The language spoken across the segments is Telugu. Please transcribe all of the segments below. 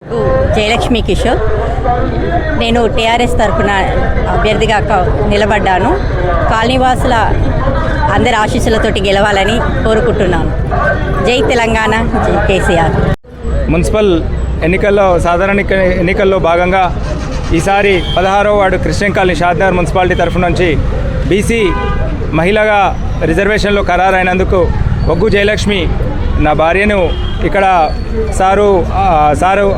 జయలక్ష్మి కిషోర్. నేను టీఆర్ఎస్ తరఫున అభ్యర్థిగా నిలబడ్డాను. కాలనీవాసుల అందరి ఆశీస్సులతోటి గెలవాలని కోరుకుంటున్నాను. జై తెలంగాణ, జై కేసీఆర్. మున్సిపల్ ఎన్నికల్లో సాధారణ ఎన్నికల్లో భాగంగా ఈసారి 16వ ward Christian colony Shadnagar municipality తరఫు నుంచి బీసీ మహిళగా రిజర్వేషన్లో ఖరారైనందుకు ఒగ్గు జయలక్ష్మి నా భార్యను ఇక్కడ సారు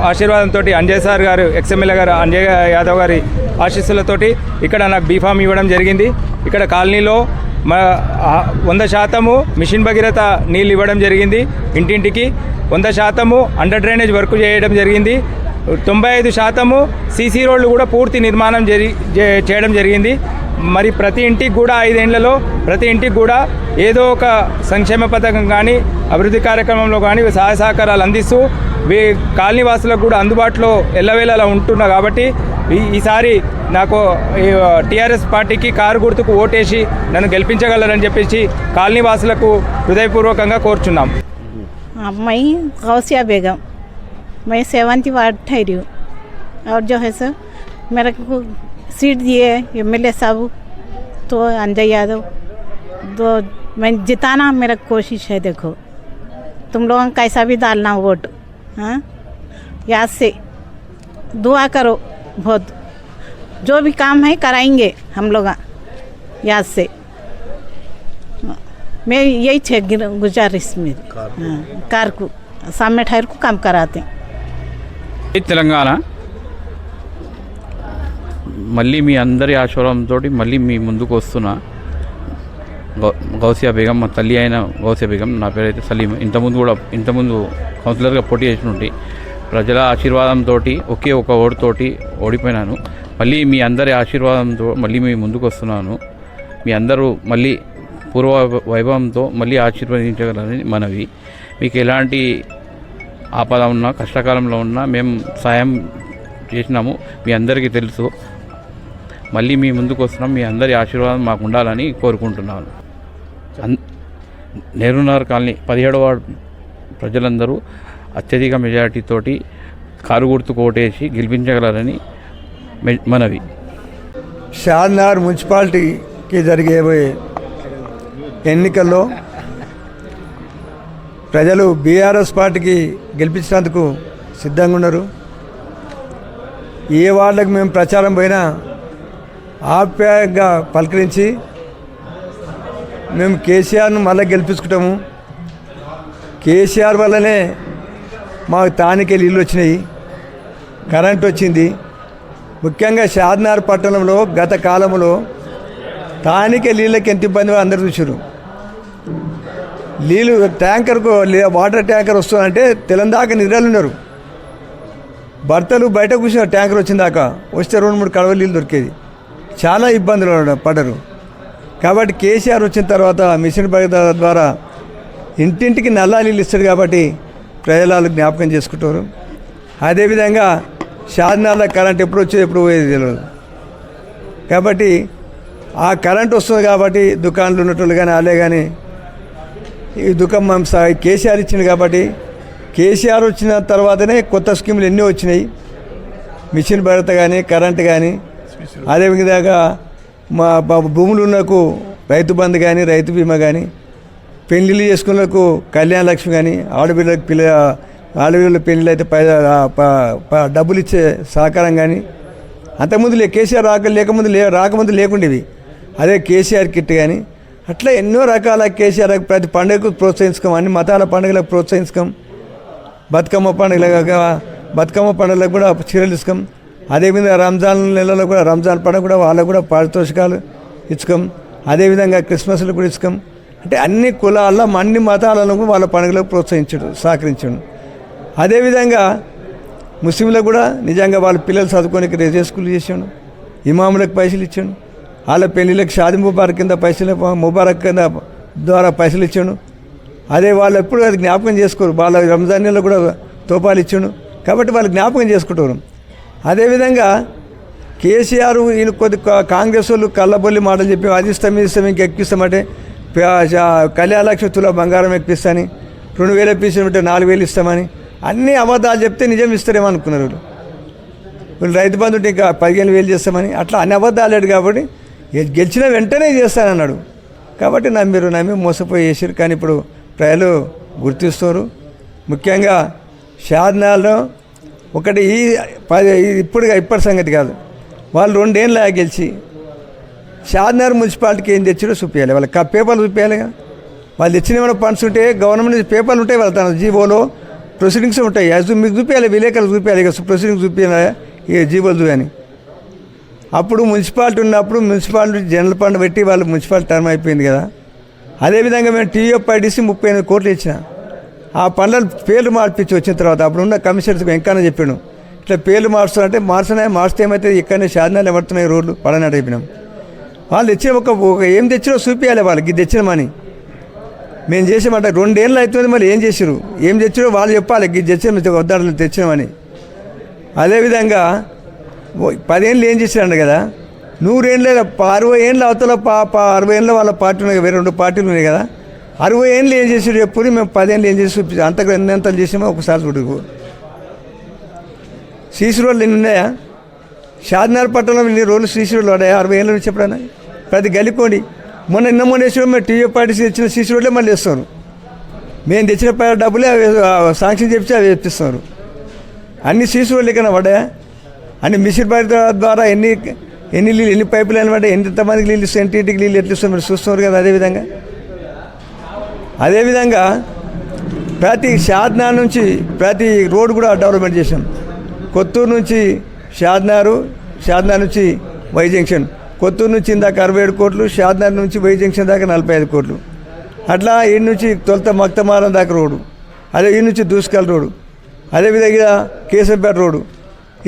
ఆశీర్వాదంతో అంజయ్ సార్ గారు ఎక్స్ఎమ్మెల్యే గారు అంజయ్ యాదవ్ గారి ఆశీస్సులతోటి ఇక్కడ నాకు బీఫామ్ ఇవ్వడం జరిగింది. ఇక్కడ కాలనీలో 100% మిషన్ భగీరథ నీళ్ళు ఇవ్వడం జరిగింది. ఇంటింటికి 100% అండర్ డ్రైనేజ్ వర్క్ చేయడం జరిగింది. 95% సీసీ రోడ్లు కూడా పూర్తి నిర్మాణం చేయడం జరిగింది. మరి ప్రతి ఇంటికి కూడా 5 ఏళ్లలో ప్రతి ఇంటికి కూడా ఏదో ఒక సంక్షేమ పథకం కానీ అభివృద్ధి కార్యక్రమంలో కానీ సహాయ సహకారాలు అందిస్తూ కాలనీ వాసులకు కూడా అందుబాటులో ఎల్లవేళలా ఉంటున్నా కాబట్టి ఈసారి నాకు టీఆర్ఎస్ పార్టీకి కారు గుర్తుకు ఓటేసి నన్ను గెలిపించగలరని చెప్పేసి కాలనీ వాసులకు హృదయపూర్వకంగా కోరుచున్నాం. मैं गौसिया बेगम, मैं 7th वार्ड ठहरी हूँ और जो है सर मेरे को सीट दिए एमएलए साहब तो अंजय यादव, तो मैं जिताना मेरा कोशिश है. देखो तुम लोगों का कैसा भी डालना वोट, हाँ याद से दुआ करो. बहुत जो भी काम है कराएंगे हम लोग याद से. मैं यही थे गुजारिश में, हाँ कार को सामने ठहर को काम कराते हैं. తెలంగాణ మళ్ళీ మీ అందరి ఆశీర్వాదంతో మళ్ళీ మీ ముందుకు వస్తున్నా. గౌసియా బేగం, మా తల్లి అయిన గౌసియా బేగం, నా పేరైతే సలీం. ఇంతకుముందు కౌన్సిలర్గా పోటీ చేసినట్టు ప్రజల ఆశీర్వాదంతో ఒకే ఒక ఓటుతోటి ఓడిపోయినాను. మళ్ళీ మీ అందరి ఆశీర్వాదంతో మళ్ళీ మీ ముందుకు వస్తున్నాను. మీ అందరూ మళ్ళీ పూర్వ వైభవంతో మళ్ళీ ఆశీర్వదించగలరని మనవి. మీకు ఎలాంటి ఆపద ఉన్నా కష్టకాలంలో ఉన్నా మేము సాయం చేసినాము, మీ అందరికీ తెలుసు. మళ్ళీ మీ ముందుకు వస్తున్నాం. మీ అందరి ఆశీర్వాదం మాకు ఉండాలని కోరుకుంటున్నాను. నెహ్రూనగర్ కాలనీ 17వ వార్డు ప్రజలందరూ అత్యధిక మెజారిటీతోటి కారు గుర్తుకు ఓటేసి గెలిపించగలరని మనవి. షాద్నగర్ మున్సిపాలిటీకి జరిగేబోయే ఎన్నికల్లో ప్రజలు బీఆర్ఎస్ పార్టీకి గెలిపించినందుకు సిద్ధంగా ఉన్నారు. ఏ వార్డులకు మేము ప్రచారం పోయినా ఆప్యాయంగా పలకరించి మేము కేసీఆర్ను మళ్ళీ గెలిపించుకుంటాము, కేసీఆర్ వల్లనే మాకు తానికే నీళ్ళు వచ్చినాయి, కరెంట్ వచ్చింది. ముఖ్యంగా షాద్నగర్ పట్టణంలో గత కాలంలో తానికే నీళ్ళకి ఎంత ఇబ్బంది అందరూ చూసారు. నీళ్ళు ట్యాంకర్కు వాటర్ ట్యాంకర్ వస్తుందంటే తెలందాక నిద్రలు ఉన్నారు. భర్తలు బయట కూర్చున్నారు ట్యాంకర్ వచ్చిందాకా. వస్తే 2-3 కడవలు నీళ్ళు దొరికేది. చాలా ఇబ్బందులు పడ్డారు. కాబట్టి కేసీఆర్ వచ్చిన తర్వాత మిషన్ భగీరథ ద్వారా ఇంటింటికి నల్లా నీళ్ళు ఇస్తాడు కాబట్టి ప్రజలు జ్ఞాపకం చేసుకుంటారు. అదేవిధంగా షాద్నగర్లో కరెంట్ ఎప్పుడు వచ్చేది ఎప్పుడు పోయేది తెలియదు. కాబట్టి ఆ కరెంట్ వస్తుంది కాబట్టి దుకాణాలు ఉన్నట్లు కానీ వాళ్ళే కానీ ఈ దుకాణం కేసీఆర్ ఇచ్చింది కాబట్టి కేసీఆర్ వచ్చిన తర్వాతనే కొత్త స్కీములు ఎన్నో వచ్చినాయి. మిషన్ భద్రత కానీ కరెంట్ కానీ అదేవిధంగా మా భూములు ఉన్నకు రైతు బంధు కానీ రైతు బీమా కానీ పెళ్ళిళ్ళు చేసుకున్నకు కళ్యాణ లక్ష్మి కానీ ఆడపిల్లల పెళ్ళిళ్ళు అయితే డబ్బులు ఇచ్చే సహకారం కానీ అంతకుముందు కేసీఆర్ రాకముందు లేకుండేవి. అదే కేసీఆర్ కిట్ కానీ అట్లా ఎన్నో రకాల కేసీఆర్ ప్రతి పండుగకు ప్రోత్సహించుకోం, అన్ని మతాల పండుగలకు ప్రోత్సహించుకోం. బతుకమ్మ పండుగలకు కూడా చీరలు ఇస్తాం. అదేవిధంగా రంజాన్ నెలలో కూడా రంజాన్ పండుగ కూడా వాళ్ళకు కూడా పారితోషికాలు ఇచ్చుకోం. అదేవిధంగా క్రిస్మస్లు కూడా ఇచ్చుకోం. అంటే అన్ని కులాల్లో అన్ని మతాలను కూడా వాళ్ళ పండుగలకు ప్రోత్సహించడు, సహకరించడు. అదేవిధంగా ముస్లింలకు కూడా నిజంగా వాళ్ళ పిల్లలు చదువుకోనికి రేజే స్కూల్ చేసాడు, ఇమాములకు పైసలు ఇచ్చాడు, వాళ్ళ పెళ్ళిళ్ళకి షాది ముబారక్ కింద ముబారక్ కింద ద్వారా పైసలు ఇచ్చాడు. అదే వాళ్ళు ఎప్పుడు అది జ్ఞాపకం చేసుకోరు. వాళ్ళ రంజాన్ నెలలో కూడా తోపాలు ఇచ్చాడు కాబట్టి వాళ్ళు జ్ఞాపకం చేసుకుంటారు. అదేవిధంగా కేసీఆర్ వీళ్ళు కొద్ది కాంగ్రెస్ వాళ్ళు కళ్ళబొల్లి మాటలు చెప్పి అది ఇస్తాం ఇది ఇస్తాం ఇంకా ఎక్కిస్తామంటే కళ్యాణ లక్ష్మి తుల బంగారం ఎక్కిస్తాని 2000 ఇప్పిస్తామంటే 4000 ఇస్తామని అన్నీ అబద్ధాలు చెప్తే నిజం ఇస్తారేమో అనుకున్నారు వీళ్ళు రైతు బంధు ఉంటే ఇంకా 15,000 చేస్తామని అట్లా అన్ని అబద్ధాలు లేడు కాబట్టి గెలిచిన వెంటనే చేస్తానన్నాడు కాబట్టి నమ్మి మోసపోయి చేసారు. కానీ ఇప్పుడు ప్రజలు గుర్తిస్తారు. ముఖ్యంగా షాద్నాల్లో ఒకటి ఇప్పటి సంగతి కాదు, వాళ్ళు 2 ఏళ్ళ గెలిచి షాద్నగర్ మున్సిపాలిటీకి ఏం తెచ్చారో చూపించాలి, వాళ్ళకి పేపర్లు చూపించాలి కదా. వాళ్ళు తెచ్చిన ఏమైనా ఫండ్స్ ఉంటే గవర్నమెంట్ పేపర్లు ఉంటాయి, వాళ్ళ తన జీవోలో ప్రొసీడింగ్స్ ఉంటాయి, అది మీకు చూపించాలి, విలేకరులు చూపించాలి ఇక ప్రొసీడింగ్స్ చూపించాలి ఈ జీవోలు అని. అప్పుడు మున్సిపాలిటీ ఉన్నప్పుడు మున్సిపాలిటీ జనరల్ ఫండ్ పెట్టి వాళ్ళు మున్సిపాలిటీ టర్మ్ అయిపోయింది కదా. అదేవిధంగా మేము TFIDC 38 కోట్లు ఇచ్చిన ఆ పనుల పేర్లు మార్పించి వచ్చిన తర్వాత అప్పుడున్న కమిషనర్స్ వెంకన్న చెప్పాను ఇట్లా పేర్లు మారుస్తారంటే మార్చితే ఏమైతే ఇక్కడనే షాద్నాలు ఎవరుతున్నాయి రోడ్లు పడనట్టు అయిపోయినాం. వాళ్ళు తెచ్చిన ఒక ఏం తెచ్చినో చూపించాలి, వాళ్ళకి ఇది తెచ్చినామని. మేము చేసామంటే 2 ఏళ్ళు అవుతుంది, మళ్ళీ ఏం చేసారు ఏం తెచ్చినో వాళ్ళు చెప్పాలి, ఇది తెచ్చిన వద్దాడు తెచ్చినామని. అదేవిధంగా 10 ఏళ్ళు ఏం చేశారంట కదా, 100 ఏళ్ళు 60 ఏళ్ళు అవతల 60 ఏళ్ళ వాళ్ళ పార్టీ ఉన్నాయి, వేరే 2 పార్టీలు ఉన్నాయి కదా, 60 ఏళ్ళు ఏం చేసారు ఎప్పుడు మేము 10 ఏళ్ళు ఏం చేసి చూపించాం. అంతకు ఎన్నంతలు చేసామో ఒకసారి చూడకు. సీసీ రోడ్లు ఎన్ని ఉన్నాయా? షాద్నగర్ పట్టణంలో ఇన్ని రోడ్లు సీసీ రోడ్లు పడ్డాయా 60 ఏళ్ళ నుంచి ఎప్పుడైనా? ప్రతి గలిపోండి మొన్న వేసాం మేము TFIDC తెచ్చిన సీసీ రోడ్లే మళ్ళీ వేస్తారు. మేము తెచ్చిన డబ్బులే శాంక్షన్ చేపించి అవి వేపిస్తున్నారు. అన్ని సీసీ రోడ్లు ఎక్కడ పడ్డాయా? అన్ని మిషన్ ద్వారా ఎన్ని పైపులు అనమాట, ఎంతమందికి నీళ్ళు ఇస్తాం, ఇంటింటికి నీళ్ళు ఎట్లా ఇస్తాం మీరు చూస్తున్నారు కదా. అదేవిధంగా ప్రతి షాద్నగర్ నుంచి ప్రతి రోడ్డు కూడా డెవలప్మెంట్ చేశాం. కొత్తూరు నుంచి షాద్నగర్ నుంచి వై జంక్షన్, కొత్తూరు నుంచి ఇందాక 67 కోట్లు, షాద్నగర్ నుంచి వై జంక్షన్ దాకా 45 కోట్లు. అట్లా ఈ నుంచి తొలత మక్తమారం దాకా రోడ్డు, అదే ఈ నుంచి దూసుకల్ రోడ్డు, అదేవిధంగా కేశంపేట రోడ్డు,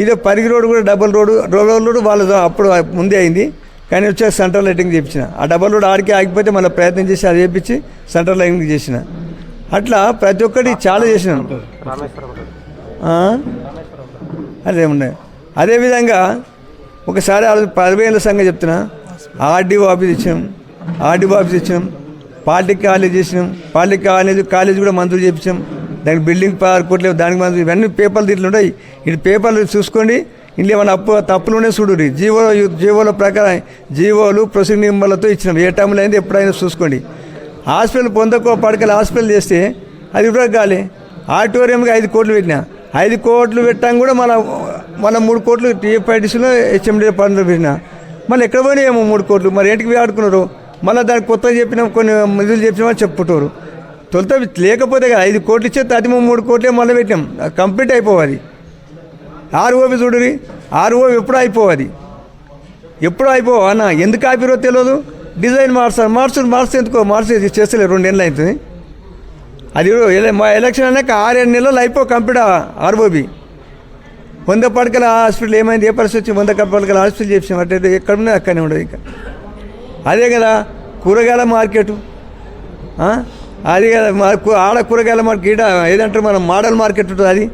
ఇదే పరిగి రోడ్డు కూడా డబుల్ రోడ్డు వాళ్ళు అప్పుడు ముందే అయింది. కానీ వచ్చే సెంట్రల్ లైటింగ్ చేయించిన ఆ డబల్ రోడ్ ఆడికి ఆగిపోతే మళ్ళీ ప్రయత్నం చేసి అది చేయించి సెంట్రల్ లైటింగ్ చేసిన. అట్లా ప్రతి ఒక్కటి చాలా చేసినాను. అదేమున్నాయి. అదేవిధంగా ఒకసారి 10 ఏళ్ళ సంగతి చెప్తున్నా, ఆర్డీఓ ఆఫీస్ ఇచ్చినాం, పాలిటెక్నిక్ కాలేజ్ కూడా మంజూరు చేయించాం. దానికి బిల్డింగ్ 16 కోట్లు దానికి మంజూరు, ఇవన్నీ పేపర్లు దీంట్లో ఉంటాయి. ఇది పేపర్లు చూసుకోండి, ఇంట్లో ఏమైనా తప్పులునే చూడుర్రి. జీవోల ప్రకారం జీవోలు ప్రొసీడింగ్ నెంబర్లతో ఇచ్చినాం. ఏ టైంలో అయింది ఎప్పుడైనా చూసుకోండి. హాస్పిటల్ పడకల హాస్పిటల్ చేస్తే అది కూడా కాలే. ఆడిటోరియంకి 5 కోట్లు పెట్టినా, 5 కోట్లు పెట్టాం కూడా మళ్ళీ 3 కోట్లు TFIDCలో HMD పనులు పెట్టినా. మళ్ళీ ఎక్కడ పోయినాయేమో 3 కోట్లు, మరి ఏంటికి ఆడుకున్నారు. మళ్ళీ దానికి కొత్తగా చెప్పినాం, కొన్ని నిధులు చెప్పినామని చెప్పుకుంటారు. తొలుత లేకపోతే కదా 5 కోట్లు ఇచ్చే 3 కోట్లే మళ్ళీ పెట్టినాం, కంప్లీట్ అయిపోవాలి. ROB చూడరి, ROB ఎప్పుడు అయిపోవాలి అన్న, ఎందుకు ఆపిరో తెలియదు. డిజైన్ మార్చి ఎందుకో చేస్తలేదు, 2 ఏళ్ళు అవుతుంది. అది మా ఎలక్షన్ అన్నాక 6-7 నెలలు కంప్లీట్ ROB. 100 పడకల హాస్పిటల్ ఏమైంది, ఏ పరిస్థితి వచ్చి 100 పడకల హాస్పిటల్ చేసాం. అంటే ఎక్కడ ఉన్నాయి అక్కడనే ఉండదు. ఇంకా అదే కదా కూరగాయల మార్కెట్, అది కదా ఆడ కూరగాయల మార్కెట్, ఏదంటారు మనం మోడల్ మార్కెట్ ఉంటుంది, అది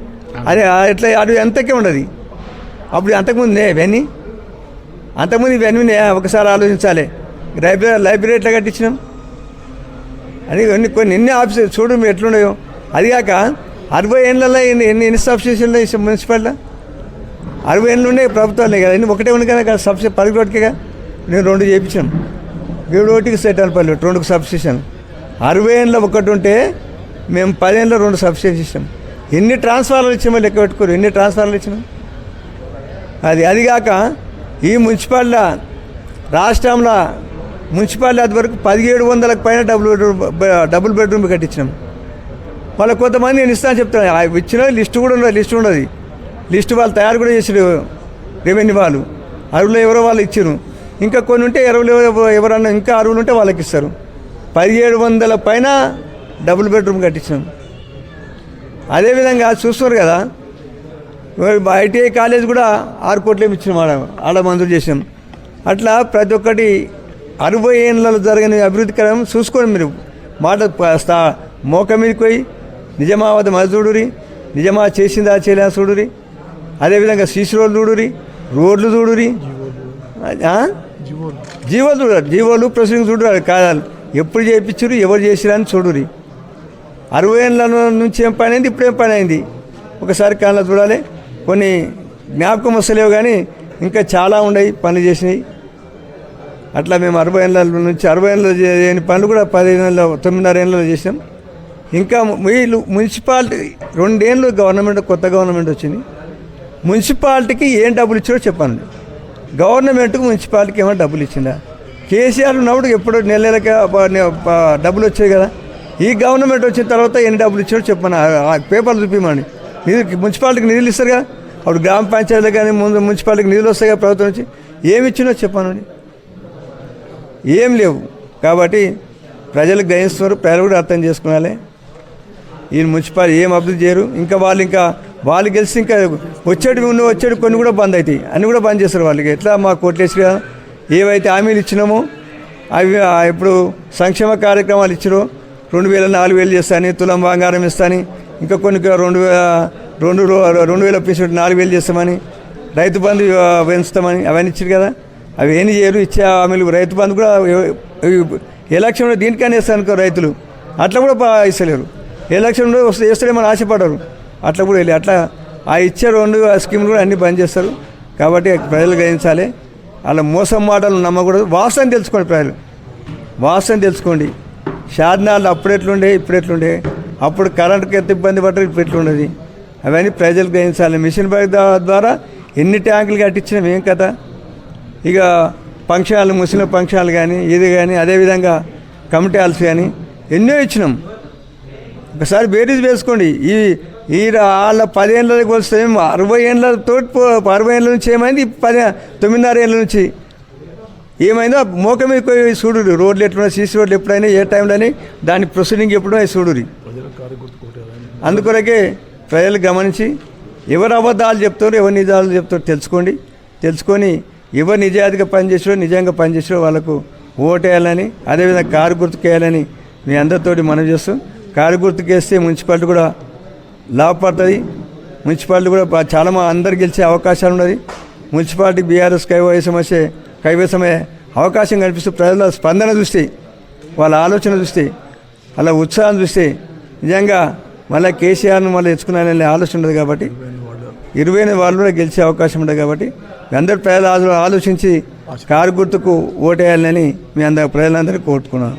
ఎట్లా అది ఎంతకే ఉండదు. అప్పుడు అంతకుముందు ఇవన్నీ ఒకసారి ఆలోచించాలి. లైబ్రరీ ఎట్లా కట్టించినాం, అది కొన్ని ఆఫీసులు చూడు మీరు ఎట్లున్నాయో. అది కాక 60 ఏళ్ళలో ఎన్ని సబ్స్టేషన్లు మున్సిపాలిటీలో 60 ఏళ్ళు ఉన్నాయి ప్రభుత్వాలే కదా, ఒకటే ఉంది కదా సబ్స్టేషన్ పరిగి రోడ్డుకేగా. నేను 2 చేయించాం, 7 సెటల్పల్లి 2 సబ్స్టేషన్. 60 ఏళ్ళలో ఒకటి ఉంటే మేము 10 ఏళ్ళలో 2 సబ్స్టేషన్ ఇచ్చాం. ఎన్ని ట్రాన్స్ఫార్మర్లు ఇచ్చామో లెక్క పెట్టుకోరు, ఎన్ని ట్రాన్స్ఫార్మర్లు ఇచ్చినాం. అదిగాక ఈ మున్సిపాలిటీ రాష్ట్రంలో మున్సిపాలిటీ అది వరకు 1700లకు పైన డబుల్ బెడ్రూమ్ కట్టించినాం. వాళ్ళ కొంతమంది నేను ఇస్తాను చెప్తాను, ఇచ్చిన లిస్టు కూడా ఉండదు. లిస్టు వాళ్ళు తయారు కూడా చేసారు రెవెన్యూ వాళ్ళు, అరువులు ఎవరో వాళ్ళు ఇచ్చారు. ఇంకా కొన్ని ఉంటే ఎవరన్నా ఇంకా అరువులు ఉంటే వాళ్ళకి ఇస్తారు. 1700 పైన డబుల్ బెడ్రూమ్ కట్టించినాం. అదేవిధంగా చూస్తున్నారు కదా ITI కాలేజ్ కూడా 6 కోట్లు ఇచ్చినాం, ఆడ మంజూరు చేసాం. అట్లా ప్రతి ఒక్కటి 60 ఏళ్ళలో జరిగిన అభివృద్ధి కరం చూసుకోండి. మీరు మోక మీదకి పోయి నిజామాబాద్ చూడురి, నిజమా చేసిందా చేయలేదా చూడురి. అదేవిధంగా సీసీ రోడ్లు చూడురి, జీవోలు ప్రొసీడింగ్ చూడరు, కాదాలు ఎప్పుడు చేయించారు ఎవరు చేసిరా అని చూడురి. 60 ఏళ్ళ నుంచి ఏం పని అయింది, ఇప్పుడు ఏం పని అయింది. ఒకసారి కాలంలో చూడాలి. కొన్ని జ్ఞాపకం వస్తలేవు కానీ ఇంకా చాలా ఉన్నాయి పనులు చేసినాయి. అట్లా మేము 60 ఏళ్ళ నుంచి 60 ఏళ్ళలో చేయని పనులు కూడా 15 ఏళ్ళ 9.5 ఏళ్ళలో చేసినాం. ఇంకా వీళ్ళు మున్సిపాలిటీ 2 ఏళ్ళు గవర్నమెంట్ కొత్త గవర్నమెంట్ వచ్చింది. మున్సిపాలిటీకి ఏం డబ్బులు ఇచ్చారో చెప్పండి. గవర్నమెంట్కి మున్సిపాలిటీకి ఏమైనా డబ్బులు ఇచ్చిందా? కేసీఆర్ ఉన్నప్పుడు ఎప్పుడో నెల నెలకి డబ్బులు వచ్చాయి కదా. ఈ గవర్నమెంట్ వచ్చిన తర్వాత ఎన్ని డబ్బులు ఇచ్చారో చెప్పండి. ఆ పేపర్లు చూపించండి. మున్సిపాలిటీకి నిధులు ఇస్తారు కదా, అప్పుడు గ్రామ పంచాయతీలకు కానీ ముందు మున్సిపాలిటీకి నిధులు వస్తాయి కదా ప్రభుత్వం నుంచి. ఏమి ఇచ్చినో చెప్పండి. ఏం లేవు. కాబట్టి ప్రజలు గ్రహిస్తున్నారు, ప్రజలు కూడా అర్థం చేసుకోవాలి. ఈ మున్సిపాలిటీ ఏం అభివృద్ధి చేయరు. ఇంకా వాళ్ళు గెలిచి ఇంకా వచ్చేటి కొన్ని కూడా బంద్ అవుతాయి. అన్నీ కూడా బంద్ చేస్తారు. వాళ్ళకి ఎట్లా మా కోట్లేసి ఏవైతే హామీలు ఇచ్చినామో అవి ఇప్పుడు సంక్షేమ కార్యక్రమాలు ఇచ్చినో 2000 4,000 చేస్తాని, తులం బంగారం ఇస్తాని, ఇంకా కొన్ని 2,000 పెన్షన్ 4,000 చేస్తామని, రైతు బంధు పెంచుతామని అవన్నీ ఇచ్చారు కదా. అవి ఏం చేయరు. ఇచ్చే హామీలు రైతు బంధు కూడా ఎలక్షన్లో దీనికని వేస్తారు అనుకో రైతులు, అట్లా కూడా ఇస్తలేరు. ఎలక్షన్లో వేస్తారేమని ఆశపడరు. అట్లా కూడా వెళ్ళి అట్లా ఆ ఇచ్చే 2 స్కీములు కూడా అన్నీ బంద్ చేస్తారు. కాబట్టి ప్రజలు గ్రహించాలి. అలా మోసం మాటలు నమ్మకూడదు. వాస్తవం తెలుసుకోండి. ప్రజలు వాస్తవం తెలుసుకోండి. షాద్నాలు అప్పుడు ఎట్లుండే ఇప్పుడు ఎట్లుండే, అప్పుడు కరెంటుకి ఎంత ఇబ్బంది పడ్డారు ఇప్పుడు ఎట్లుండేది, అవన్నీ ప్రజలు గ్రహించాలి. మిషన్ భగీరథ ద్వారా ఎన్ని ట్యాంకులు కట్టించినాం ఏం కథ. ఇక ఫంక్షన్లు ముస్లిం ఫంక్షన్లు కానీ ఇది కానీ అదేవిధంగా కమిటీ హాల్స్ కానీ ఎన్నో ఇచ్చినాం. ఒకసారి బేరీజ్ వేసుకోండి. వాళ్ళ 10 ఏళ్ళకి వస్తే 60 ఏళ్ళతో 60 ఏళ్ళ నుంచి ఏమైంది, 9.5 ఏళ్ళ నుంచి ఏమైందో మోకమే చూడు. రోడ్లు ఎట్లున్నా, సీసీ రోడ్లు ఎప్పుడైనా ఏ టైంలోనే దాని ప్రొసీడింగ్ ఎప్పుడో చూడురి. అందుకొరకే ప్రజలు గమనించి ఎవరు అబద్ధాలు చెప్తారో ఎవరు నిజాలు చెప్తారో తెలుసుకొని ఎవరు నిజాయితీగా పనిచేసారో నిజంగా పనిచేసారో వాళ్ళకు ఓటేయాలని, అదేవిధంగా కారు గుర్తుకేయాలని మీ అందరితోటి మనం చేస్తాం. కారు గుర్తుకేస్తే మున్సిపాలిటీ కూడా లాభపడుతుంది. మున్సిపాలిటీ కూడా చాలా అందరు గెలిచే అవకాశాలు ఉన్నది. మున్సిపాలిటీ బీఆర్ఎస్ కైవసమయ్యే అవకాశం కనిపిస్తూ ప్రజల స్పందన చూస్తే, వాళ్ళ ఆలోచన చూస్తే, అలా ఉత్సాహం చూస్తే నిజంగా మళ్ళీ కేసీఆర్ను మళ్ళీ తెచ్చుకున్నారనే ఆలోచన ఉండదు. కాబట్టి 20 వాళ్ళు కూడా గెలిచే అవకాశం ఉండదు. కాబట్టి అందరు ప్రజలు ఆలోచించి కారు గుర్తుకు ఓటేయాలని మీ ప్రజలందరికీ కోరుకున్నాను.